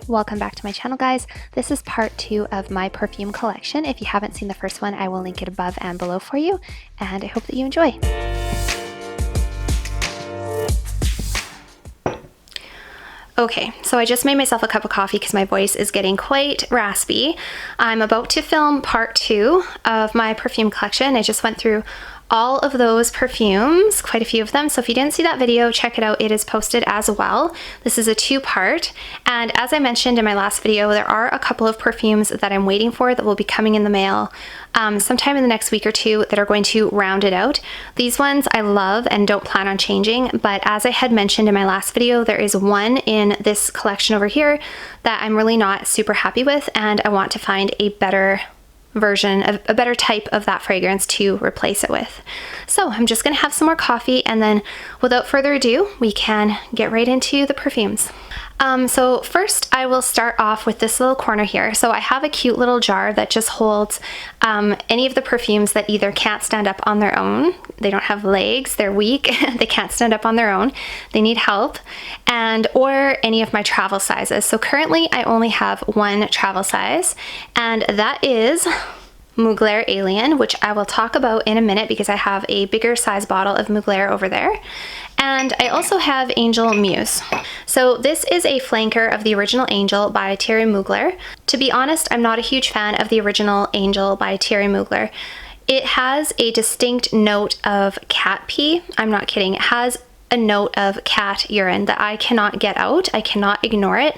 Welcome back to my channel, guys. This is part 2 of my perfume collection. If you haven't seen the first one, I will link it above and below for you, and I hope that you enjoy. Okay, so I just made myself a cup of coffee because my voice is getting quite raspy. I'm about to film part 2 of my perfume collection. I just went through all of those perfumes, quite a few of them. So if you didn't see that video, check it out. It is posted as well. This is a 2-part. And as I mentioned in my last video, there are a couple of perfumes that I'm waiting for that will be coming in the mail sometime in the next week or two that are going to round it out. These ones I love and don't plan on changing, but as I had mentioned in my last video, there is one in this collection over here that I'm really not super happy with, and I want to find a better version of a better type of that fragrance to replace it with. So I'm just gonna have some more coffee, and then without further ado, we can get right into the perfumes. So first I will start off with this little corner here. So I have a cute little jar that just holds any of the perfumes that either can't stand up on their own, they don't have legs, they're weak, they can't stand up on their own, they need help, and or any of my travel sizes. So currently I only have one travel size, and that is Mugler Alien, which I will talk about in a minute because I have a bigger size bottle of Mugler over there. And I also have Angel Muse. So this is a flanker of the original Angel by Thierry Mugler. To be honest, I'm not a huge fan of the original Angel by Thierry Mugler. It has a distinct note of cat pee. I'm not kidding. It has a note of cat urine that I cannot get out. I cannot ignore it.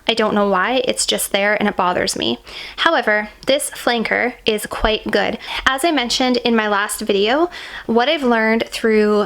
I don't know why, it's just there and it bothers me. However, this flanker is quite good. As I mentioned in my last video, what I've learned through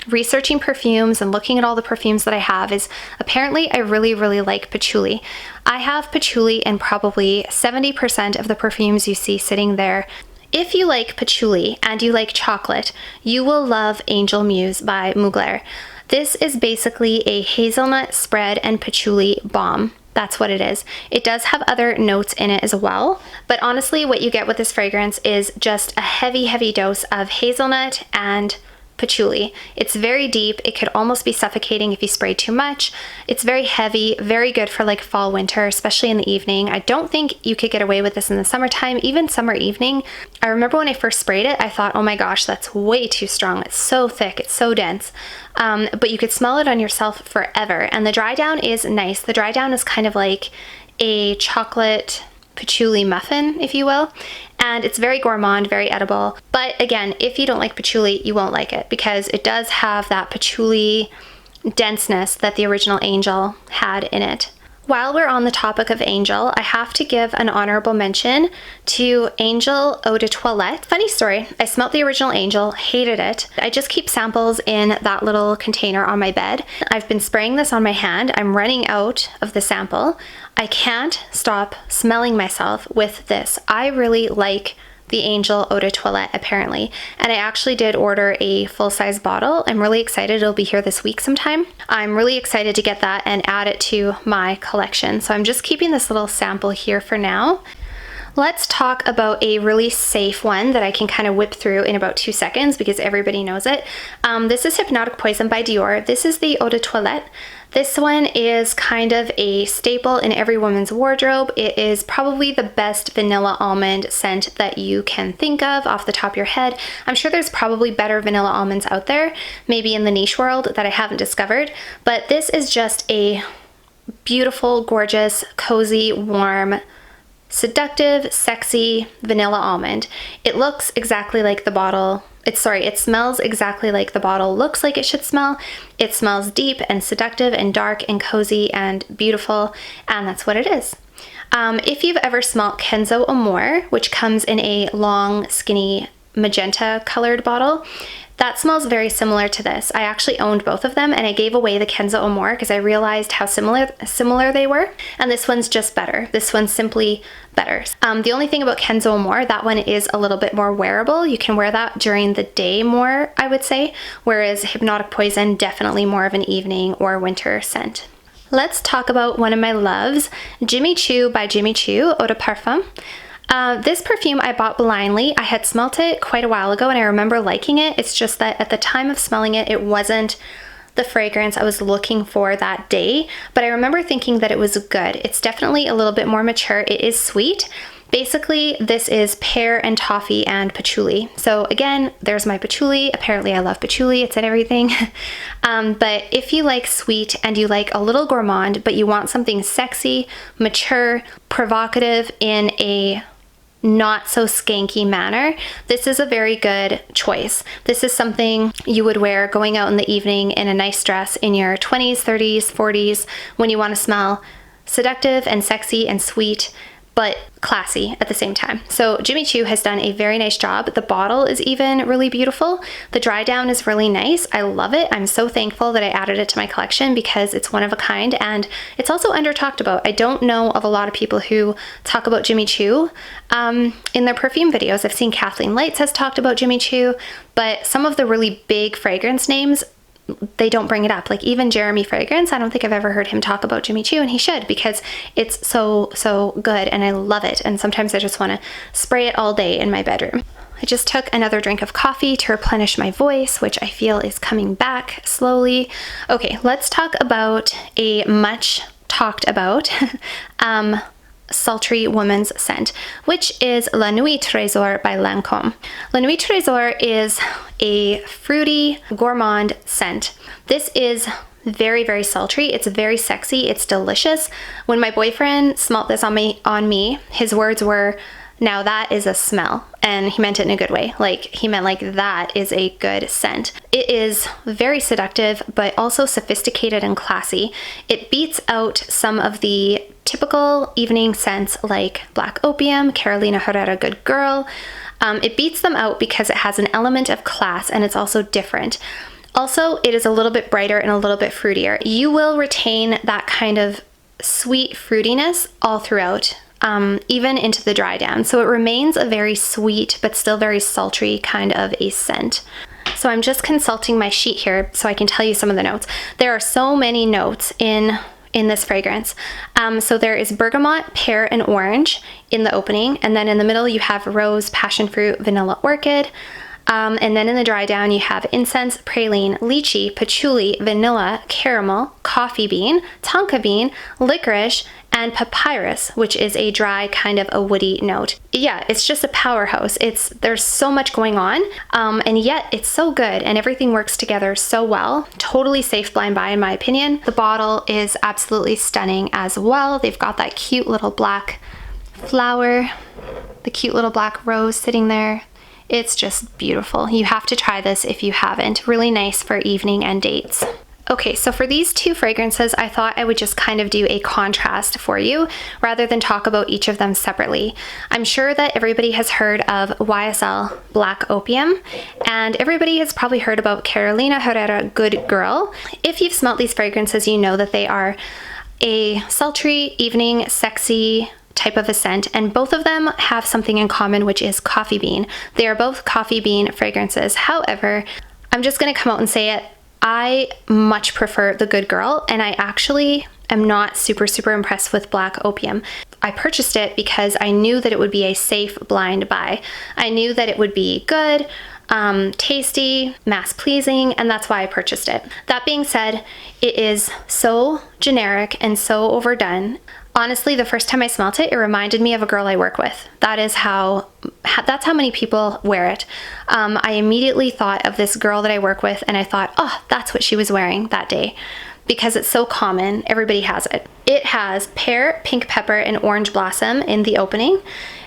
researching perfumes and looking at all the perfumes that I have is apparently I really like patchouli. I have patchouli in probably 70% of the perfumes you see sitting there. If you like patchouli and you like chocolate, you will love Angel Muse by Mugler. This is basically a hazelnut spread and patchouli bomb. That's what it is. It does have other notes in it as well, but honestly what you get with this fragrance is just a heavy dose of hazelnut and patchouli. It's very deep. It could almost be suffocating if you spray too much. It's very heavy, very good for like fall, winter, especially in the evening. I don't think you could get away with this in the summertime, even summer evening. I remember when I first sprayed it, I thought, oh my gosh, that's way too strong. It's so thick, it's so dense. But you could smell it on yourself forever. And the dry down is nice. The dry down is kind of like a chocolate patchouli muffin, if you will, and it's very gourmand, very edible. But again, if you don't like patchouli, you won't like it because it does have that patchouli denseness that the original Angel had in it. While we're on the topic of Angel, I have to give an honorable mention to Angel Eau de Toilette. Funny story, I smelled the original Angel, hated it. I just keep samples in that little container on my bed. I've been spraying this on my hand. I'm running out of the sample. I can't stop smelling myself with this. I really like the Angel Eau de Toilette apparently, and I actually did order a full-size bottle. I'm really excited. It'll be here this week sometime. I'm really excited to get that and add it to my collection. So I'm just keeping this little sample here for now. Let's talk about a really safe one that I can kind of whip through in about 2 seconds because everybody knows it. This is Hypnotic Poison by Dior. This is the Eau de Toilette. This one is kind of a staple in every woman's wardrobe. It is probably the best vanilla almond scent that you can think of off the top of your head. I'm sure there's probably better vanilla almonds out there, maybe in the niche world that I haven't discovered, but this is just a beautiful, gorgeous, cozy, warm, seductive, sexy vanilla almond. It looks exactly like the bottle. It smells exactly like the bottle looks like it should smell. It smells deep and seductive and dark and cozy and beautiful, and that's what it is. If you've ever smelled Kenzo Amore, which comes in a long, skinny, magenta colored bottle, that smells very similar to this. I actually owned both of them, and I gave away the Kenzo Amore because I realized how similar they were, and this one's just better. This one's simply better. The only thing about Kenzo Amore, that one is a little bit more wearable. You can wear that during the day more, I would say, whereas Hypnotic Poison, definitely more of an evening or winter scent. Let's talk about one of my loves, Jimmy Choo by Jimmy Choo Eau de Parfum. This perfume I bought blindly. I had smelt it quite a while ago and I remember liking it. It's just that at the time of smelling it, it wasn't the fragrance I was looking for that day, but I remember thinking that it was good. It's definitely a little bit more mature. It is sweet. Basically, this is pear and toffee and patchouli. So again, there's my patchouli. Apparently I love patchouli, it's in everything. But if you like sweet and you like a little gourmand, but you want something sexy, mature, provocative in a not so skanky manner, this is a very good choice. This is something you would wear going out in the evening in a nice dress in your 20s, 30s, 40s, when you want to smell seductive and sexy and sweet, but classy at the same time. So Jimmy Choo has done a very nice job. The bottle is even really beautiful. The dry down is really nice. I love it. I'm so thankful that I added it to my collection because it's one of a kind and it's also under talked about. I don't know of a lot of people who talk about Jimmy Choo in their perfume videos. I've seen Kathleen Lights has talked about Jimmy Choo, but some of the really big fragrance names, they don't bring it up. Like even Jeremy Fragrance, I don't think I've ever heard him talk about Jimmy Choo, and he should, because it's so good and I love it. And sometimes I just want to spray it all day in my bedroom. I just took another drink of coffee to replenish my voice, which I feel is coming back slowly. Okay, let's talk about a much talked about sultry woman's scent, which is La Nuit Tresor by Lancome. La Nuit Tresor is a fruity gourmand scent. This is very sultry. It's very sexy. It's delicious. When my boyfriend smelt this on me, his words were, "Now that is a smell." And he meant it in a good way. Like, he meant like, that is a good scent. It is very seductive, but also sophisticated and classy. It beats out some of the typical evening scents like Black Opium, Carolina Herrera Good Girl. It beats them out because it has an element of class and it's also different. Also, it is a little bit brighter and a little bit fruitier. You will retain that kind of sweet fruitiness all throughout, even into the dry down. So it remains a very sweet but still very sultry kind of a scent. So I'm just consulting my sheet here so I can tell you some of the notes. There are so many notes in this fragrance. So there is bergamot, pear, and orange in the opening, and then in the middle you have rose, passion fruit, vanilla, orchid. And then in the dry down you have incense, praline, lychee, patchouli, vanilla, caramel, coffee bean, tonka bean, licorice, and papyrus, which is a dry kind of a woody note. Yeah, it's just a powerhouse. There's so much going on, and yet it's so good and everything works together so well. Totally safe blind buy in my opinion. The bottle is absolutely stunning as well. They've got that cute little black flower, the cute little black rose sitting there. It's just beautiful. You have to try this if you haven't. Really nice for evening and dates. Okay, so for these two fragrances, I thought I would just kind of do a contrast for you rather than talk about each of them separately. I'm sure that everybody has heard of YSL Black Opium, and everybody has probably heard about Carolina Herrera Good Girl. If you've smelt these fragrances, you know that they are a sultry, evening, sexy type of a scent, and both of them have something in common, which is coffee bean. They are both coffee bean fragrances. However, I'm just going to come out and say it. I much prefer the Good Girl, and I actually am not super impressed with Black Opium. I purchased it because I knew that it would be a safe blind buy. I knew that it would be good, tasty, mass pleasing, and that's why I purchased it. That being said, it is so generic and so overdone. Honestly, the first time I smelt it, it reminded me of a girl I work with. That's how many people wear it. I immediately thought of this girl that I work with, and I thought, oh, that's what she was wearing that day, because it's so common. Everybody has it. It has pear, pink pepper, and orange blossom in the opening.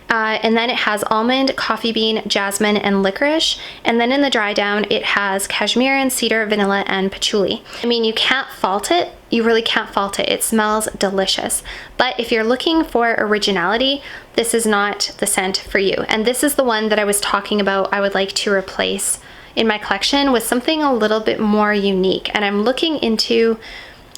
And then it has almond, coffee bean, jasmine, and licorice. And then in the dry down, it has cashmere and cedar, vanilla, and patchouli. I mean, you can't fault it. You really can't fault it. It smells delicious. But if you're looking for originality, this is not the scent for you. And this is the one that I was talking about I would like to replace in my collection with something a little bit more unique. And I'm looking into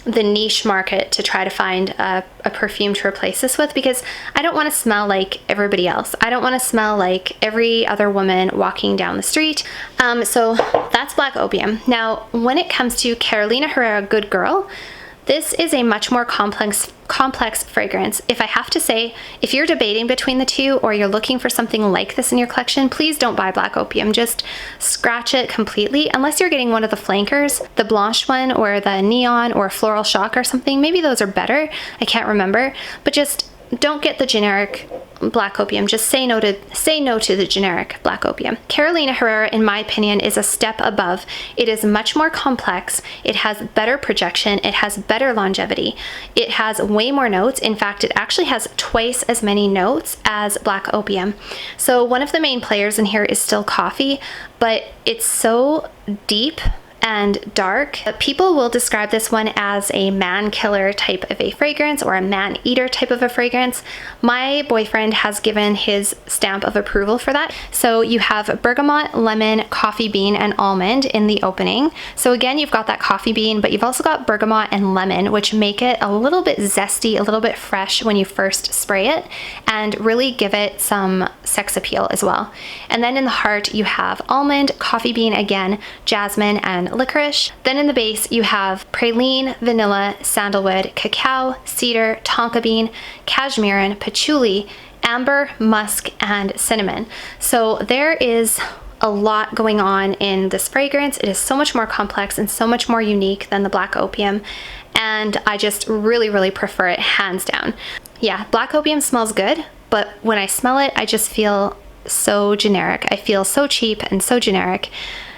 the niche market to try to find a perfume to replace this with, because I don't want to smell like everybody else. I don't want to smell like every other woman walking down the street. So that's Black Opium. Now, when it comes to Carolina Herrera Good Girl, This is a much more complex fragrance. If I have to say, if you're debating between the two or you're looking for something like this in your collection, please don't buy Black Opium. Just scratch it completely, unless you're getting one of the flankers, the Blanche one or the Neon or Floral Shock or something. Maybe those are better. I can't remember, but just don't get the generic Black Opium. Just say no to the generic Black Opium. Carolina Herrera, in my opinion, is a step above. It is much more complex. It has better projection. It has better longevity. It has way more notes. In fact, it actually has twice as many notes as Black Opium. So one of the main players in here is still coffee, but it's so deep and dark. People will describe this one as a man killer type of a fragrance or a man eater type of a fragrance. My boyfriend has given his stamp of approval for that. So you have bergamot, lemon, coffee bean, and almond in the opening. So again, you've got that coffee bean, but you've also got bergamot and lemon, which make it a little bit zesty, a little bit fresh when you first spray it, and really give it some sex appeal as well. And then in the heart, you have almond, coffee bean again, jasmine, and licorice. Then in the base, you have praline, vanilla, sandalwood, cacao, cedar, tonka bean, cashmere, patchouli, amber, musk, and cinnamon. So there is a lot going on in this fragrance. It is so much more complex and so much more unique than the Black Opium, and I just really prefer it, hands down. Yeah, Black Opium smells good, but when I smell it, I just feel so generic. I feel so cheap and so generic,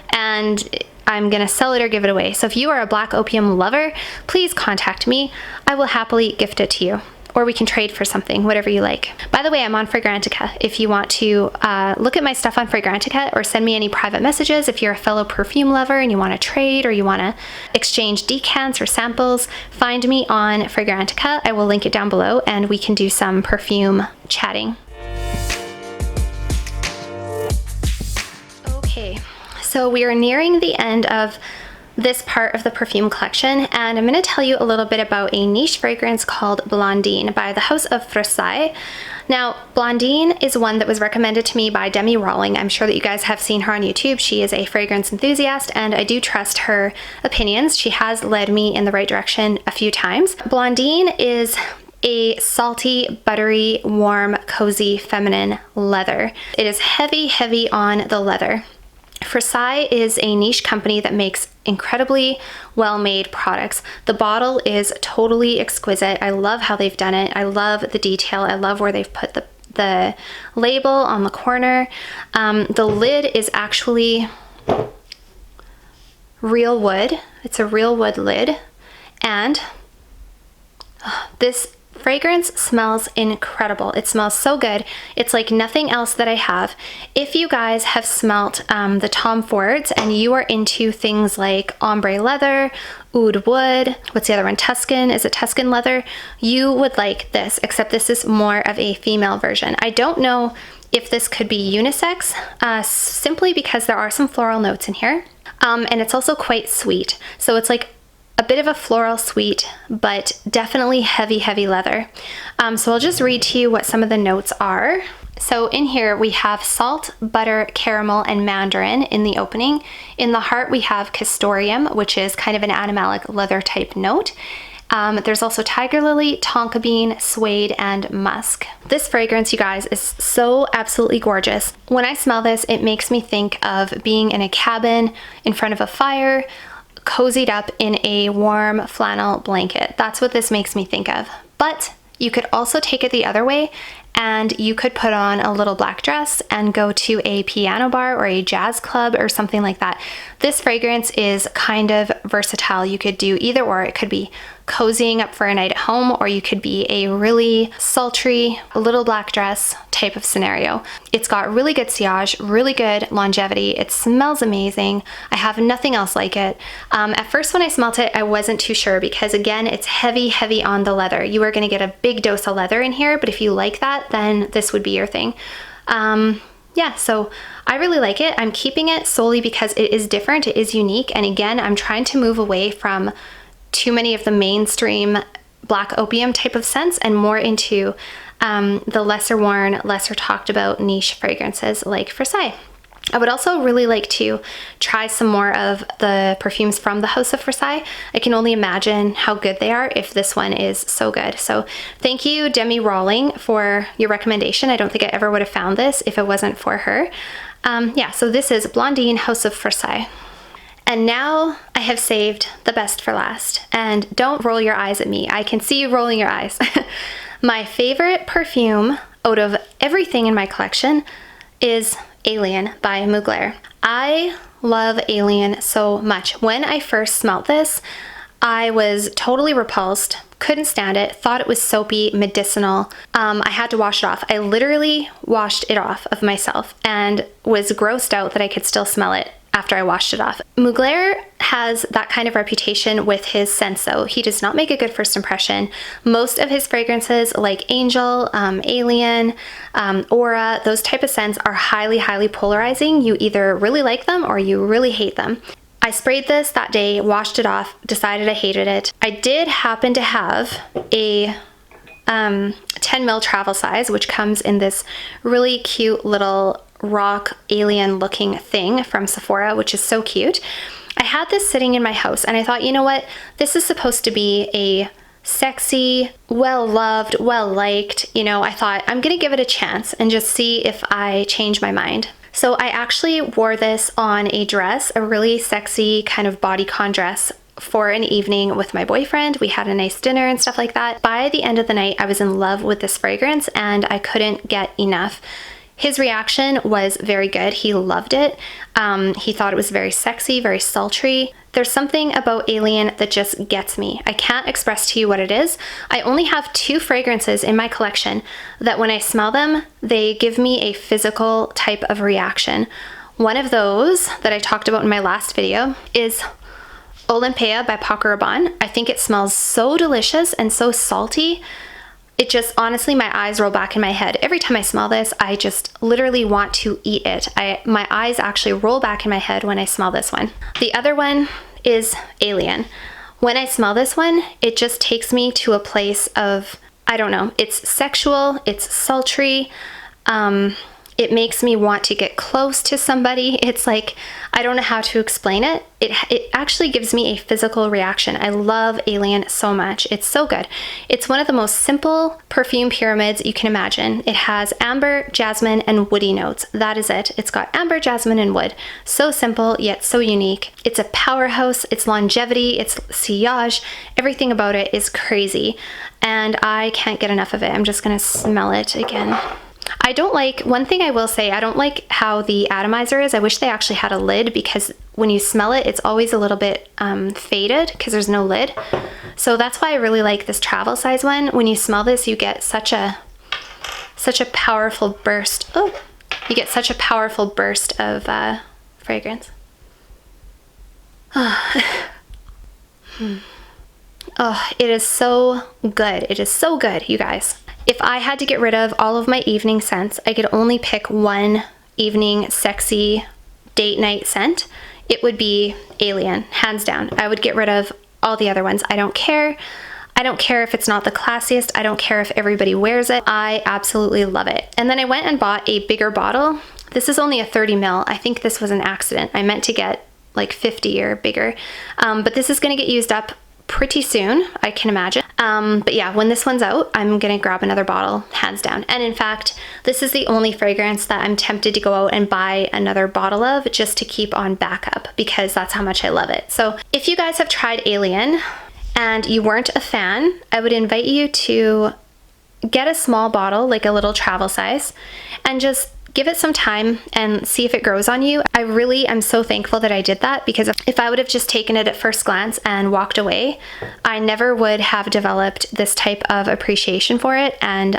and I'm gonna sell it or give it away. So if you are a Black Opium lover, please contact me. I will happily gift it to you, or we can trade for something, whatever you like. By the way, I'm on Fragrantica. If you want to look at my stuff on Fragrantica or send me any private messages, if you're a fellow perfume lover and you want to trade or you want to exchange decants or samples, find me on Fragrantica. I will link it down below and we can do some perfume chatting. Okay. So we are nearing the end of this part of the perfume collection, and I'm going to tell you a little bit about a niche fragrance called Blondine by the House of Frassai. Now, Blondine is one that was recommended to me by Demi Rawling. I'm sure that you guys have seen her on YouTube. She is a fragrance enthusiast, and I do trust her opinions. She has led me in the right direction a few times. Blondine is a salty, buttery, warm, cozy, feminine leather. It is heavy on the leather. Frassai is a niche company that makes incredibly well-made products. The bottle is totally exquisite. I love how they've done it. I love the detail. I love where they've put the label on the corner. The lid is actually real wood. It's a real wood lid. And this fragrance smells incredible. It smells so good. It's like nothing else that I have. If you guys have smelt the Tom Fords and you are into things like ombre leather, oud wood, what's the other one? Tuscan, is it Tuscan leather? You would like this, except this is more of a female version. I don't know if this could be unisex, simply because there are some floral notes in here. And it's also quite sweet. So it's like a bit of a floral sweet, but definitely heavy leather. So I'll just read to you what some of the notes are. So in here we have salt, butter, caramel, and mandarin in the opening. In the heart we have castoreum, which is kind of an animalic leather type note. There's also tiger lily, tonka bean, suede, and musk. This fragrance, you guys, is so absolutely gorgeous. When I smell this, it makes me think of being in a cabin in front of a fire, cozied up in a warm flannel blanket. That's what this makes me think of. But you could also take it the other way, and you could put on a little black dress and go to a piano bar or a jazz club or something like that. This fragrance is kind of versatile. You could do either or. It could be cozying up for a night at home, or you could be a really sultry little black dress type of scenario. It's got really good sillage, really good longevity. It smells amazing. I have nothing else like it. At first when I smelt it, I wasn't too sure because again, it's heavy on the leather. You are going to get a big dose of leather in here, but if you like that, then this would be your thing. Yeah, so I really like it. I'm keeping it solely because it is different, it is unique, and again, I'm trying to move away from too many of the mainstream Black Opium type of scents and more into the lesser worn, lesser talked about niche fragrances like Frassai. I would also really like to try some more of the perfumes from the House of Versace. I can only imagine how good they are if this one is so good. So thank you, Demi Rawling, for your recommendation. I don't think I ever would have found this if it wasn't for her. Yeah, so this is Blondine House of Versace. And now I have saved the best for last. And don't roll your eyes at me. I can see you rolling your eyes. My favorite perfume out of everything in my collection is Alien by Mugler. I love Alien so much. When I first smelt this, I was totally repulsed, couldn't stand it, thought it was soapy, medicinal. I had to wash it off. I literally washed it off of myself and was grossed out that I could still smell it after I washed it off. Mugler has that kind of reputation with his scents though. He does not make a good first impression. Most of his fragrances like Angel, Alien, Aura, those type of scents are highly, highly polarizing. You either really like them or you really hate them. I sprayed this that day, washed it off, decided I hated it. I did happen to have a 10 ml travel size, which comes in this really cute little rock alien looking thing from Sephora, which is so cute. I had this sitting in my house and I thought, you know what, this is supposed to be a sexy, well-loved, well-liked, you know, I thought I'm gonna give it a chance and just see if I change my mind. So I actually wore this on a dress, a really sexy kind of bodycon dress for an evening with my boyfriend. We had a nice dinner and stuff like that. By the end of the night, I was in love with this fragrance and I couldn't get enough. His reaction was very good. He loved it. He thought it was very sexy, very sultry. There's something about Alien that just gets me. I can't express to you what it is. I only have 2 fragrances in my collection that when I smell them, they give me a physical type of reaction. One of those that I talked about in my last video is Olympia by Paco Rabanne. I think it smells so delicious and so salty. It just, honestly, my eyes roll back in my head. Every time I smell this, I just literally want to eat it. My eyes actually roll back in my head when I smell this one. The other one is Alien. When I smell this one, it just takes me to a place of, I don't know, it's sexual, it's sultry, it makes me want to get close to somebody. It's like, I don't know how to explain it. It actually gives me a physical reaction. I love Alien so much. It's so good. It's one of the most simple perfume pyramids you can imagine. It has amber, jasmine, and woody notes. That is it. It's got amber, jasmine, and wood. So simple, yet so unique. It's a powerhouse. It's longevity. It's sillage. Everything about it is crazy. And I can't get enough of it. I'm just gonna smell it again. I don't like, one thing I will say, I don't like how the atomizer is. I wish they actually had a lid because when you smell it, it's always a little bit faded because there's no lid. So that's why I really like this travel size one. When you smell this, you get such a powerful burst. Oh, you get such a powerful burst of fragrance. Oh, it is so good. It is so good, you guys. If I had to get rid of all of my evening scents, I could only pick one evening sexy date night scent. It would be Alien, hands down. I would get rid of all the other ones. I don't care. I don't care if it's not the classiest. I don't care if everybody wears it. I absolutely love it. And then I went and bought a bigger bottle. This is only a 30 ml. I think this was an accident. I meant to get like 50 or bigger. But this is gonna get used up pretty soon, I can imagine. But yeah, when this one's out, I'm gonna grab another bottle, hands down. And in fact, this is the only fragrance that I'm tempted to go out and buy another bottle of just to keep on backup because that's how much I love it. So if you guys have tried Alien and you weren't a fan, I would invite you to get a small bottle, like a little travel size, and just give it some time and see if it grows on you. I really am so thankful that I did that because if I would have just taken it at first glance and walked away, I never would have developed this type of appreciation for it. And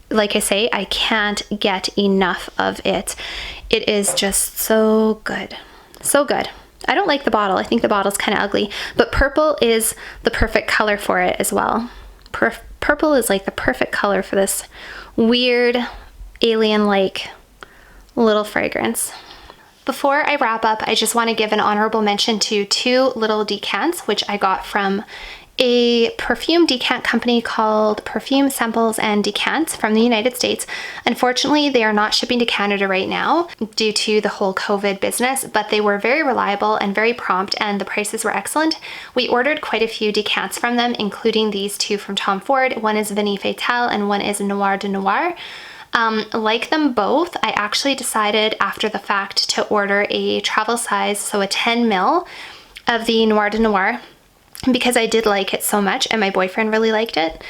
like I say, I can't get enough of it. It is just so good. So good. I don't like the bottle. I think the bottle's kind of ugly, but purple is the perfect color for it as well. Purple is like the perfect color for this weird alien-like little fragrance. Before I wrap up, I just want to give an honorable mention to 2 little decants, which I got from a perfume decant company called Perfume Samples and Decants from the United States. Unfortunately, they are not shipping to Canada right now due to the whole COVID business, but they were very reliable and very prompt, and the prices were excellent. We ordered quite a few decants from them, including these two from Tom Ford. One is Vanille Fatale and one is Noir de Noir. Like them both, I actually decided after the fact to order a travel size, so a 10 ml of the Noir de Noir, because I did like it so much and my boyfriend really liked it.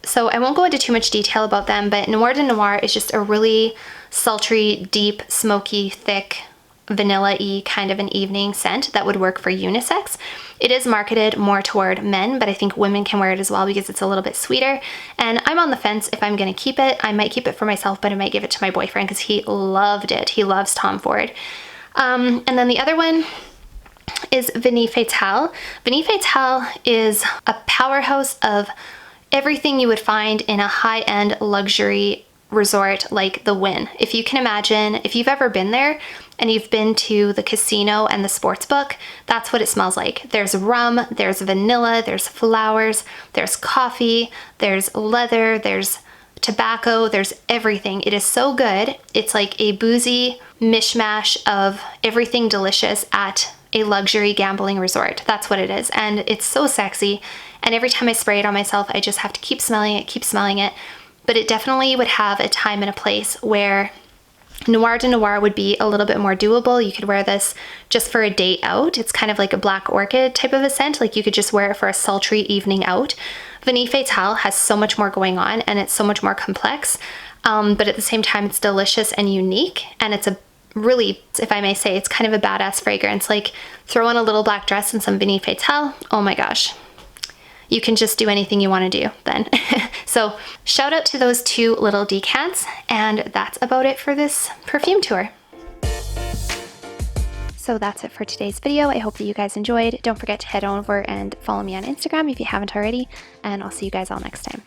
So I won't go into too much detail about them, but Noir de Noir is just a really sultry, deep, smoky, thick, vanilla-y kind of an evening scent that would work for unisex. It is marketed more toward men, but I think women can wear it as well because it's a little bit sweeter. And I'm on the fence if I'm going to keep it. I might keep it for myself, but I might give it to my boyfriend because he loved it. He loves Tom Ford. And then the other one is Vanille Fatale. Vanille Fatale is a powerhouse of everything you would find in a high-end luxury resort like the Wynn. If you can imagine, if you've ever been there and you've been to the casino and the sports book, that's what it smells like. There's rum, there's vanilla, there's flowers, there's coffee, there's leather, there's tobacco, there's everything. It is so good. It's like a boozy mishmash of everything delicious at a luxury gambling resort. That's what it is. And it's so sexy. And every time I spray it on myself, I just have to keep smelling it, keep smelling it. But it definitely would have a time and a place where Noir de Noir would be a little bit more doable. You could wear this just for a date out. It's kind of like a black orchid type of a scent. Like you could just wear it for a sultry evening out. Vanille Fatale has so much more going on and it's so much more complex. But at the same time, it's delicious and unique. And it's a really, if I may say, it's kind of a badass fragrance. Like throw on a little black dress and some Vanille Fatale. Oh my gosh. You can just do anything you want to do then. So shout out to those two little decants, and that's about it for this perfume tour. So that's it for today's video. I hope that you guys enjoyed. Don't forget to head over and follow me on Instagram if you haven't already, and I'll see you guys all next time.